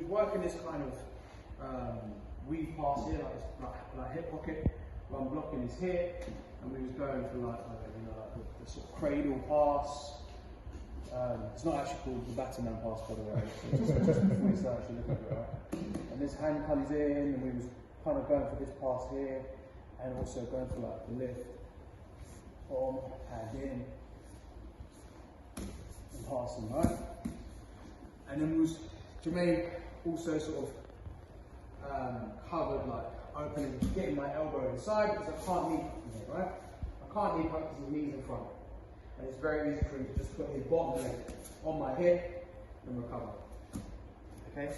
Working this kind of weave pass here, like hip pocket, where I'm blocking his hip, and we was going for like the sort of cradle pass. It's not actually called the Batman pass, by the way. It's just before we start actually looking at it, right? And this hand comes in, and we was kind of going for this pass here, and also going for like the lift, arm, hand in, and passing, right? And then was Jermaine also sort of covered, like opening, getting my elbow inside because I can't knee from here, right? I can't knee because his knee's in front. And it's very easy for him to just put his bottom leg on my hip and recover. Okay?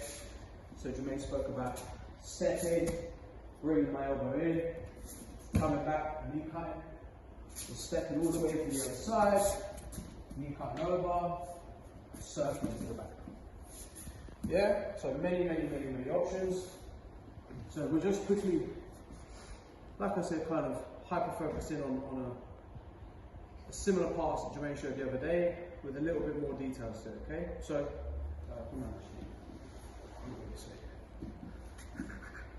So Jermaine spoke about stepping, bringing my elbow in, coming back, knee cutting, so stepping all the way to the other side, knee cutting over, circling to the back. Yeah, so many options. So we're just quickly, like I said, kind of hyper-focusing on a similar pass that Jermaine showed the other day with a little bit more details to it, okay? So,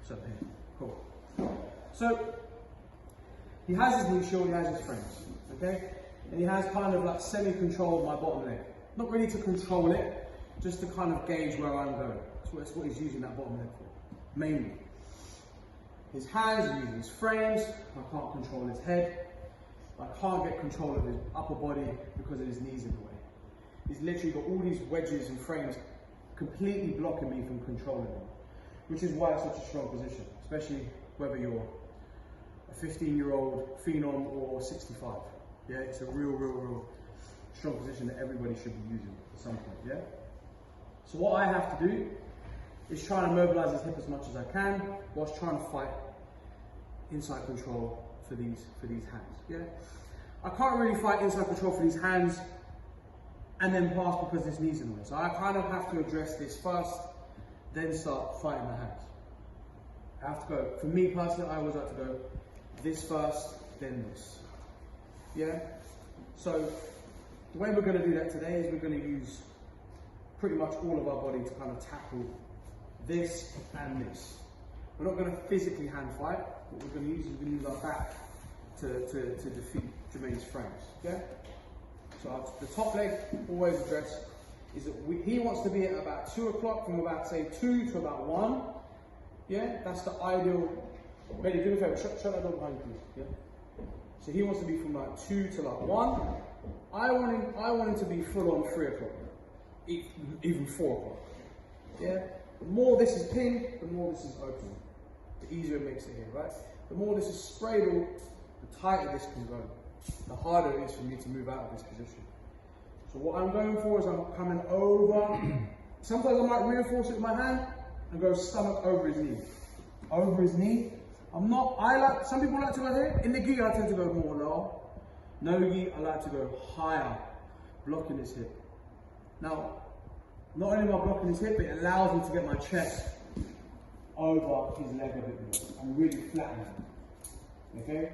so here, cool. So, he has his knee shield, he has his frames, okay? And he has kind of like semi-control of my bottom leg. Not really to control it, just to kind of gauge where I'm going. That's what he's using that bottom leg for, mainly. His hands, he's using his frames. I can't control his head. I can't get control of his upper body because of his knees in the way. He's literally got all these wedges and frames completely blocking me from controlling him, which is why it's such a strong position, especially whether you're a 15-year-old phenom or 65. Yeah, it's a real strong position that everybody should be using at some point, yeah? So what I have to do is try to mobilize his hip as much as I can whilst trying to fight inside control for these hands, yeah? I can't really fight inside control for these hands and then pass because this knee's in the way. So I kind of have to address this first, then start fighting the hands. I have to go, for me personally, I always like to go this first, then this, yeah? So the way we're going to do that today is we're going to use pretty much all of our body to kind of tackle this and this. We're not going to physically hand fight. What we're going to use is we're going to use our back to defeat Jermaine's frames. Yeah? So the top leg, always address, is that he wants to be at about 2 o'clock, from about say 2 to about 1. Yeah? That's the ideal. Ready, do me a favor, shut that door behind you, please. Yeah? So he wants to be from like 2 to like 1. I want him to be full on 3 o'clock. Even 4 o'clock. Yeah? The more this is pinned, the more this is open. The easier it makes it here, right? The more this is sprayed, the tighter this can go. The harder it is for me to move out of this position. So what I'm going for is I'm coming over. Sometimes I might reinforce it with my hand and go stomach over his knee. Over his knee. Some people like to go here. In the gi, I tend to go more low. NOGI, I like to go higher, blocking his hip. Now, not only am I blocking his hip, it allows me to get my chest over his leg a bit more and really flatten him. Okay?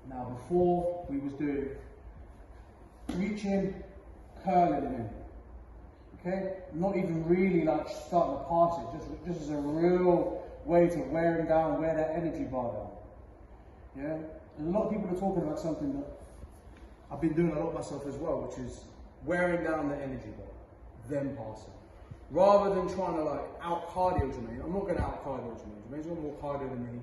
Now, before we was doing reaching, curling him in. Okay? Not even really like starting to pass it, just as a real way to wear him down, wear that energy bar down. Yeah? And a lot of people are talking about something that I've been doing a lot myself as well, which is wearing down the energy bar, then passing. Rather than trying to like out cardio Jermaine, I'm not going to out cardio Jermaine. Jermaine's got more cardio than me.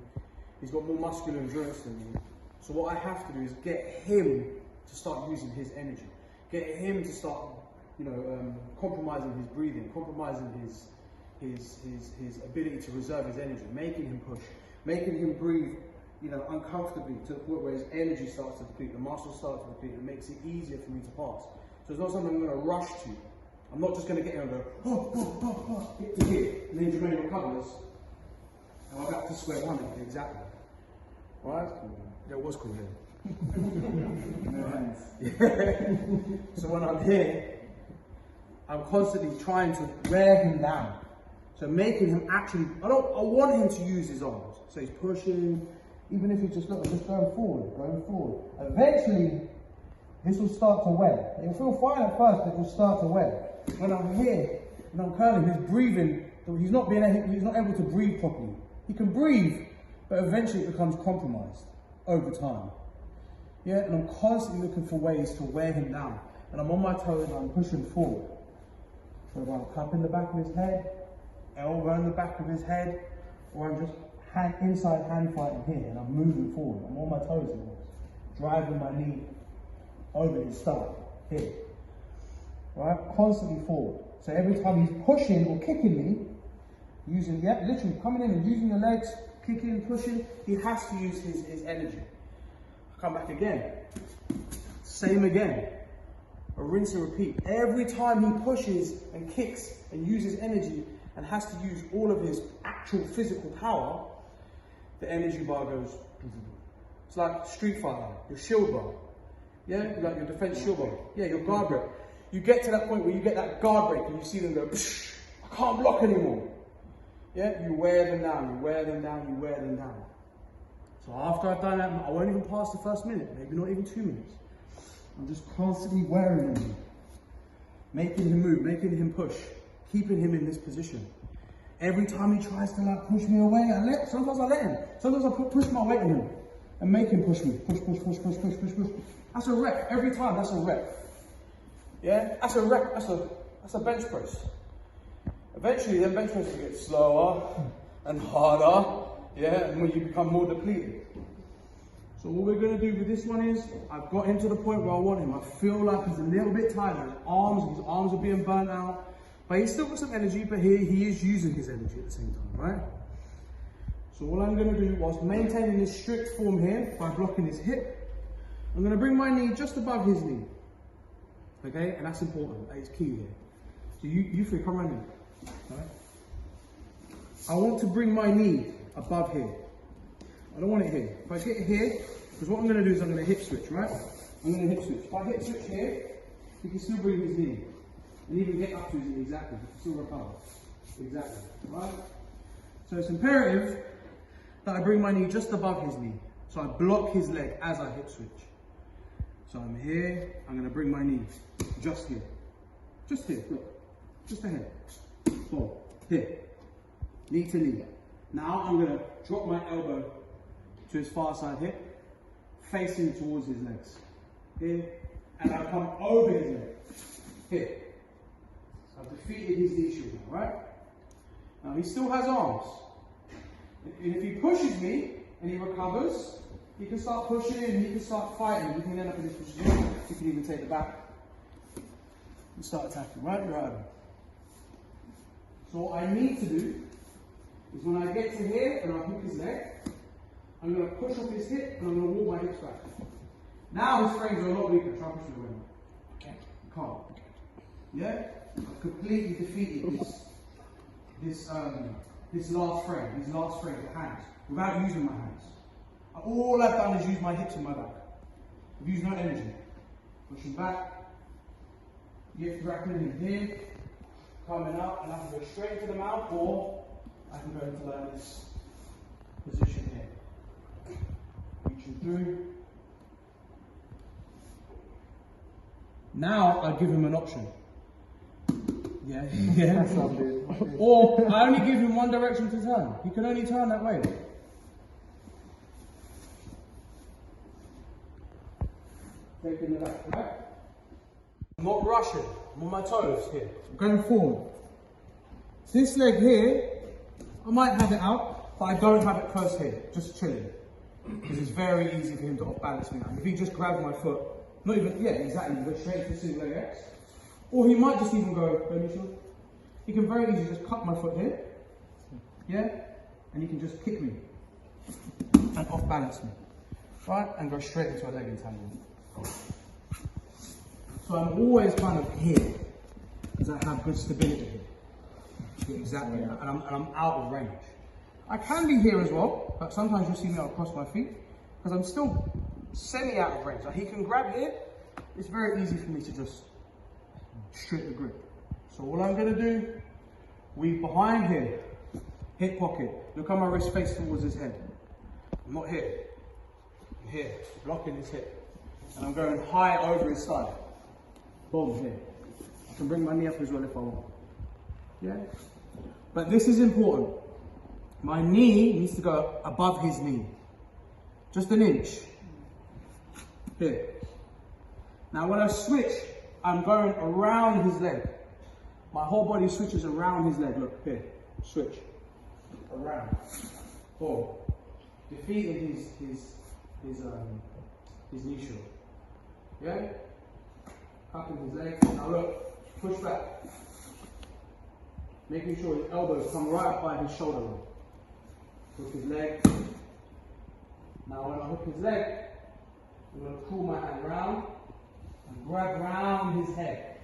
He's got more muscular endurance than me. So what I have to do is get him to start using his energy. Get him to start, you know, compromising his breathing, compromising his ability to reserve his energy, making him push, making him breathe, you know, uncomfortably to the point where his energy starts to deplete, the muscles start to deplete, and it makes it easier for me to pass. So it's not something I'm going to rush to. I'm not just going to get him and go, hit to hit, and then Jermaine recovers, and we're back to square one again, exactly. Right? Yeah, it was cool here. No hands. Yeah. So when I'm here, I'm constantly trying to wear him down. So making him actually, I want him to use his arms. So he's pushing, even if he's just going forward. Eventually, this will start to wear. It'll feel fine at first, but it will start to wear. When I'm here, and I'm curling, his breathing, he's not able to breathe properly. He can breathe, but eventually it becomes compromised over time. Yeah, and I'm constantly looking for ways to wear him down. And I'm on my toes and I'm pushing forward. So if I'm cupping the back of his head, elbow in the back of his head, or I'm just inside hand fighting here and I'm moving forward. I'm on my toes here, driving my knee over his stomach here. Right? Constantly forward. So every time he's pushing or kicking me, literally coming in and using your legs, kicking, pushing, he has to use his energy. I come back again. Same again. A rinse and repeat. Every time he pushes and kicks and uses energy and has to use all of his actual physical power, the energy bar goes. It's like Street Fighter, your shield bar. Yeah, like your defense shield bar. Yeah, your guard break. You get to that point where you get that guard break and you see them go, I can't block anymore. Yeah, you wear them down, you wear them down, you wear them down. So after I've done that, I won't even pass the first minute, maybe not even 2 minutes. I'm just constantly wearing him, making him move, making him push, keeping him in this position. Every time he tries to like push me away, sometimes I let him. Sometimes I push my weight on him and make him push me. Push. That's a rep. Every time, that's a rep. Yeah, that's a rep. That's a bench press. Eventually, then bench presses get slower and harder. Yeah, and when you become more depleted. So what we're going to do with this one is, I've got him to the point where I want him. I feel like he's a little bit tired. His arms are being burnt out. But he's still got some energy, but he is using his energy at the same time, right? So what I'm going to do, whilst maintaining this strict form here, by blocking his hip, I'm going to bring my knee just above his knee. Okay, and that's important, that is key here. So you three, come around here. Right? I want to bring my knee above here. I don't want it here. If I get it here, because what I'm going to do is I'm going to hip switch, right? I'm going to hip switch. If I hip switch here, he can still bring his knee. And even get up to his knee, exactly. He can still recover. Exactly, right? So it's imperative that I bring my knee just above his knee. So I block his leg as I hip switch. So I'm here, I'm going to bring my knee just here. Just here, look. Just ahead. Boom. Here. Knee to knee. Now I'm going to drop my elbow to his far side hip, facing towards his legs. Here. And I come over his leg. Here. I've defeated his knee shield now, right? Now he still has arms. If he pushes me and he recovers, he can start pushing and he can start fighting. He can end up in this position. He can even take the back and start attacking, right? You're out of it. So what I need to do is when I get to here and I hook his leg, I'm going to push up his hip and I'm going to walk my hips back. Now his frames are a lot weaker. Try pushing away. Okay. You can't. Yeah? I've completely defeated this last frame, the hands, without using my hands. All I've done is use my hips and my back. I've used no energy. Pushing back, hips grappling in here, coming up, and I can go straight into the mouth, or I can go into like this position here. Reaching through. Now I give him an option. Yeah. Or I only give him one direction to turn. He can only turn that way. Taking the back, right? I'm not rushing. I'm on my toes here. I'm going forward. This leg here, I might have it out, but I don't have it close here, just chilling. Because it's very easy for him to off balance me now. If he just grabs my foot, not even, yeah, exactly, go straight to single leg X. Or he might just even go, he can very easily just cut my foot here, yeah, and he can just kick me and off balance me, right, and go straight into a leg entanglement. So I'm always kind of here, because I have good stability here. Exactly, and I'm out of range. I can be here as well, but sometimes you'll see me across my feet, because I'm still semi out of range. Like he can grab here, it's very easy for me to just straight the grip. So all I'm going to do, weave behind here, hip pocket. Look how my wrist face towards his head. I'm not here, I'm here, blocking his hip. And I'm going high over his side. Boom, here. I can bring my knee up as well if I want. Yeah? But this is important. My knee needs to go above his knee. Just an inch. Here. Now when I switch, I'm going around his leg. My whole body switches around his leg. Look, here. Switch. Around. Boom. Defeating his knee shield. Yeah? Cupping his leg. Now look, push back. Making sure his elbows come right up by his shoulder line. Hook his leg. Now when I hook his leg, I'm going to pull my hand round and grab round his head.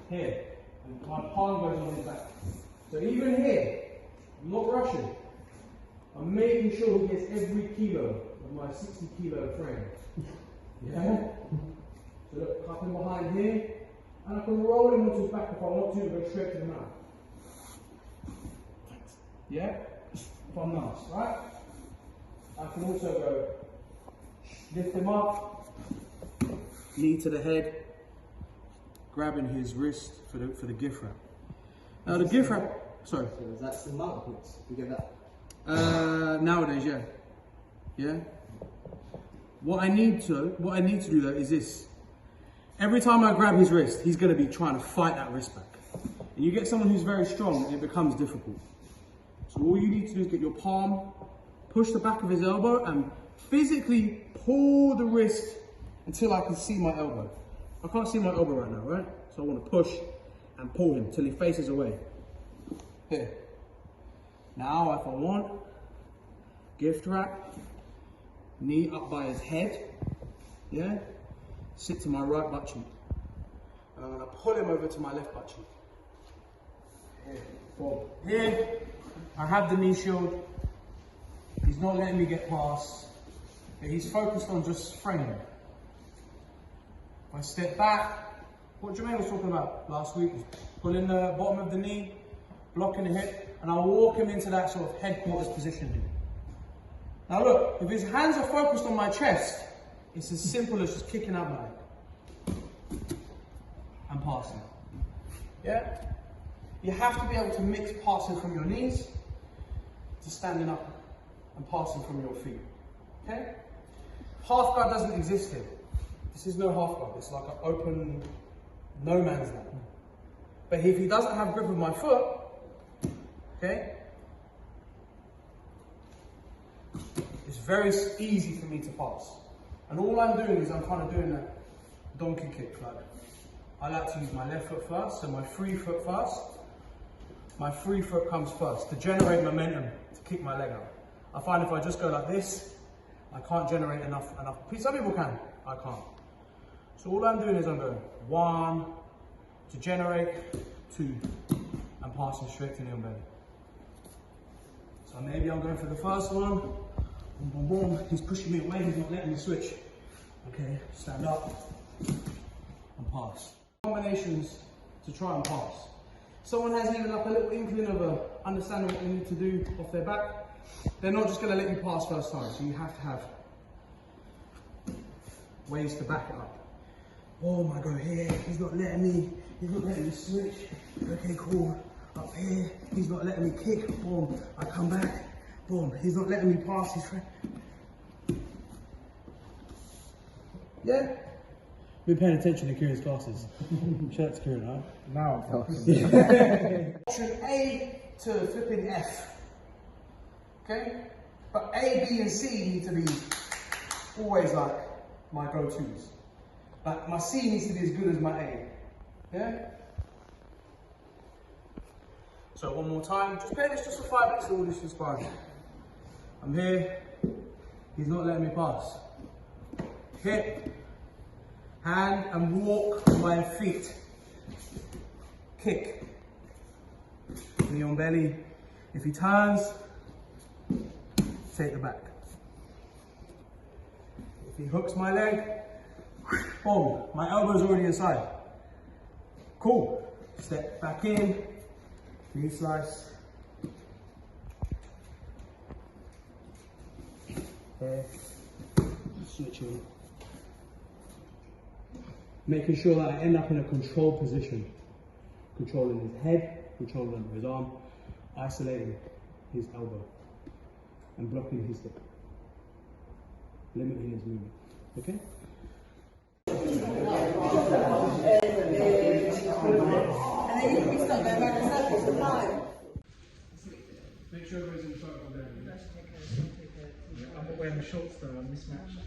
Here. And my palm goes on his back. So even here, I'm not rushing. I'm making sure he gets every kilo of my 60 kilo frame. Yeah? So look, cup him behind here, and I can roll him onto his back if I want to, and go straight to the mouth. Yeah? If I'm nice, right? I can also go lift him up, knee to the head, grabbing his wrist for the gift wrap. Now the gift wrap, sorry. So is that still mountain hooks? You get that? Nowadays, yeah. Yeah? What I need to do though is this. Every time I grab his wrist, he's going to be trying to fight that wrist back. And you get someone who's very strong, it becomes difficult. So all you need to do is get your palm, push the back of his elbow, and physically pull the wrist until I can see my elbow. I can't see my elbow right now, right? So I want to push and pull him till he faces away. Here. Now, if I want, gift wrap, knee up by his head, yeah? Sit to my right butt cheek. And I'm going to pull him over to my left butt cheek. Here. Boom. Here, I have the knee shield. He's not letting me get past. He's focused on just framing. If I step back, what Jermaine was talking about last week, pulling the bottom of the knee, blocking the hip, and I'll walk him into that sort of headquarters position here. Now look, if his hands are focused on my chest, it's as simple as just kicking out my leg and passing. Yeah? You have to be able to mix passing from your knees to standing up and passing from your feet. Okay? Half guard doesn't exist here. This is no half guard. It's like an open no man's land. But if he doesn't have grip of my foot, okay, it's very easy for me to pass. And all I'm doing is I'm kind of doing that donkey kick. Like, I like to use my left foot first, so my free foot first. My free foot comes first to generate momentum to kick my leg out. I find if I just go like this, I can't generate enough. Some people can, I can't. So all I'm doing is I'm going 1 to generate, 2, and passing straight to the belly. So maybe I'm going for the first one. Boom, boom, boom. He's pushing me away. He's not letting me switch. Okay, stand up and pass. Combinations to try and pass. Someone has even like a little inkling of a understanding what they need to do off their back. They're not just going to let you pass first time. So you have to have ways to back it up. Oh my God, here, he's not letting me switch. Okay, cool. Up here, he's not letting me kick. Boom, I come back. Boom, he's not letting me pass his friend. Yeah? Been paying attention to Kieran's classes. Shout out to Kieran, right? Now I'm Option A to flipping F. Okay? But A, B, and C need to be always like my go-tos. Like my C needs to be as good as my A. Yeah? So one more time. Just play this just for 5 minutes, all this is fine. I'm here. He's not letting me pass. Hip, hand, and walk my feet. Kick. Knee on belly. If he turns, take the back. If he hooks my leg, boom, my elbow's already inside. Cool. Step back in, knee slice. Here, switching. Making sure that I end up in a controlled position. Controlling his head, controlling his arm, isolating his elbow, and blocking his hip. Limiting his movement. Okay? And then you can start going back and circles for 5. Make sure everybody's in front of them. not wearing the shorts though, I'm mismatched.